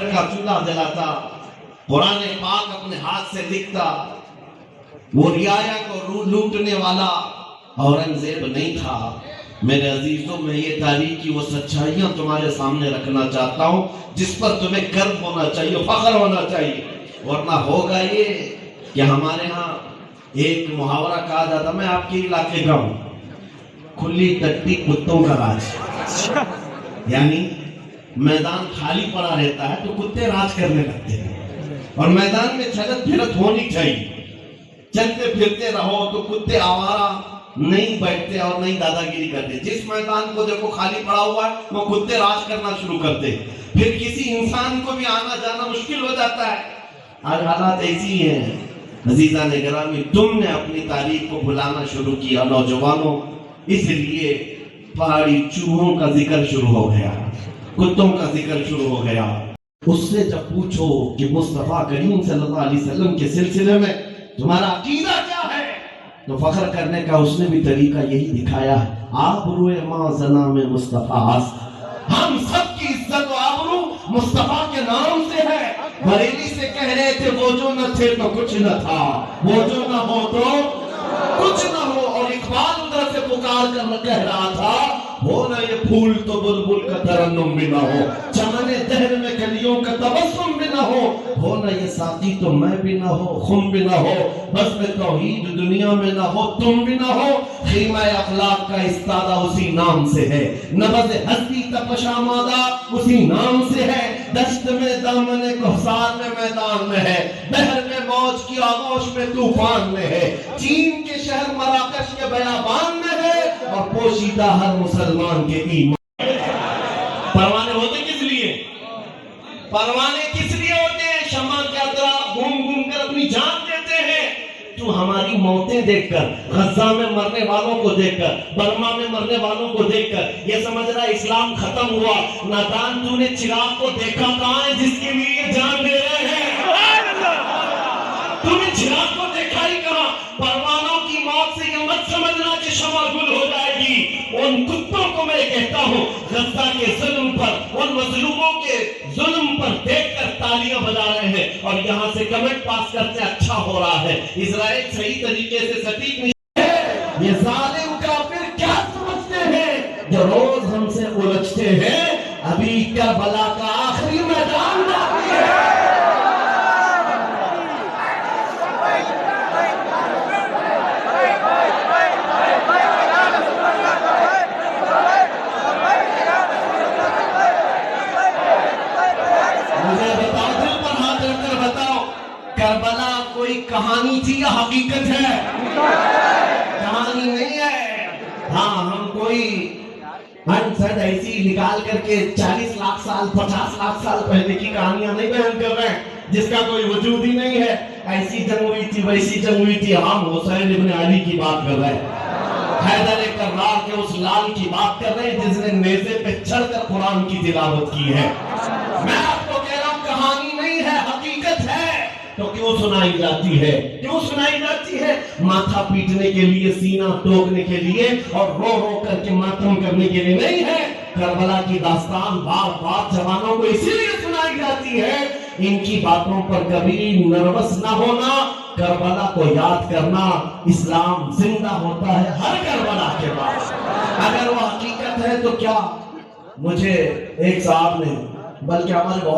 گھر کا چولہا جلاتا، قرآن پاک اپنے ہاتھ سے لکھتا. وہ رعایا کو لوٹنے والا اورنگزیب نہیں تھا. میرے عزیزوں، میں یہ تاریخ کی وہ سچائیاں تمہارے سامنے رکھنا چاہتا ہوں جس پر تمہیں گرو ہونا چاہیے، فخر ہونا چاہیے. ورنہ ہوگا یہ کہ ہمارے ہاں ایک محاورہ کہا جاتا، میں آپ کے علاقے کا ہوں، کھلی ٹٹی کتوں کا راج. یعنی میدان خالی پڑا رہتا ہے تو کتے راج کرنے لگتے ہیں، اور میدان میں چلت پھرت ہونی چاہیے. چلتے پھرتے رہو تو کتے آوارہ نہیں بیٹھتے اور نہیں دادا گیری کرتے. جس میدان کو دیکھو خالی پڑا ہوا ہے وہ کتے راج کرنا شروع کرتے، پھر کسی انسان کو بھی آنا جانا مشکل ہو جاتا ہے. آج حالات ایسی ہیں. عزیزان گرامی، تم نے اپنی تاریخ کو بھلانا شروع کیا نوجوانوں، اس لیے پہاڑی چوہوں کا ذکر شروع ہو گیا، کتوں کا ذکر شروع ہو گیا. اس سے جب پوچھو کہ مصطفیٰ کریم صلی اللہ علیہ وسلم کے سلسلے میں تمہارا عقیدہ کیا ہے، تو فخر کرنے کا اس نے بھی طریقہ یہی دکھایا ہے. آبرو ما زنا میں مصطفیٰ، ہم سب کی عزت و آبرو مصطفیٰ کے نام سے ہے. بریلی سے کہہ رہے تھے وہ جو نہ تھے تو کچھ نہ تھا، وہ جو نہ ہو تو کچھ نہ ہو. اور اقبال ادھر سے پکار کر کہہ رہا تھا، ہو نہ یہ پھول تو بلبل کا ترنم بھی نہ ہو، چمن دہر میں کلیوں کا تبسم بھی نہ ہو نہ یہ ساقی تو میں بھی نہ ہو، خم بھی نہ ہو، بس میں توحید دنیا میں نہ ہو، تم بھی نہ ہو. خیمہ اخلاق کا استادہ اسی نام سے ہے، نبض ہستی تپش آمادہ اسی نام سے ہے. دشت میں دامن کوثر میں میدان میں ہے، بحر میں موج کی آغوش میں طوفان میں ہے، چین کے شہر مراکش کے بیابان میں ہے، اور پوشیدہ ہر مسلمان کے ایمان. پروانے ہوتے کس لیے؟ پروانے کس لیے ہوتے ہیں؟ شمع کی طرح گھوم گھوم کر اپنی جان دیتے ہیں. تو ہماری موتیں دیکھ کر، غزہ میں مرنے والوں کو دیکھ کر، برما میں مرنے والوں کو دیکھ کر یہ سمجھ رہا اسلام ختم ہوا. نادان، تو نے چراغ کو دیکھا کہاں ہے جس کے لیے یہ جان دے رہے ہیں؟ تو نے چراغ کو دیکھا ہی کہاں؟ پروانوں کی موت سے یہ مت سمجھنا کہ شمع گل ہو جائے گی. ان کتوں کو میں کہتا ہوں، غزہ کے ظلم پر، ان مظلوموں کے ظلم پر دیکھ کر تالیاں بجا رہے ہیں اور یہاں سے کمنٹ پاس کرتے اچھا ہو رہا ہے. اسرائیل صحیح طریقے سے سٹیک نہیں ہے. یہ ظالم کافر کیا سمجھتے ہیں جو روز ہم سے الجھتے ہیں؟ ابھی کربلا کا آخری میدان باقی ہے. کربلا کوئی کہانی تھی یا حقیقت ہے؟ کہانی نہیں ہے. ہاں، ہم کوئی انسد ایسی نکال کر کے 40 لاکھ سال 50 لاکھ سال پہلے کی کہانیاں نہیں بیان کر رہے ہیں جس کا کوئی وجود ہی نہیں ہے. ایسی جنگ ہوئی تھی، ویسی جنگ ہوئی تھی. ہم حسین ابن علی کی بات کر رہے ہیں، حیدر کرار کے اس لال کی بات کر رہے ہیں جس نے نیزے پہ چڑھ کر قرآن کی تلاوت کی ہے. میں آپ کو کہہ رہا ہوں کہانی نہیں ہے، حقیقت ہے. تو کیوں سنائی جاتی ہے؟ کیوں سنائی جاتی ہے؟ ماتھا پیٹنے کے لیے، سینہ ٹوکنے کے لیے اور رو رو کر کے ماتم کرنے کے لیے نہیں ہے. کربلا کی داستان بار بار جوانوں کو اسی لیے سنائی جاتی ہے، ان کی باتوں پر کبھی نروس نہ ہونا، کربلا کو یاد کرنا. اسلام زندہ ہوتا ہے ہر کربلا کے بعد. اگر وہ حقیقت ہے تو کیا؟ مجھے ایک صاحب نے، بلکہ ہمارے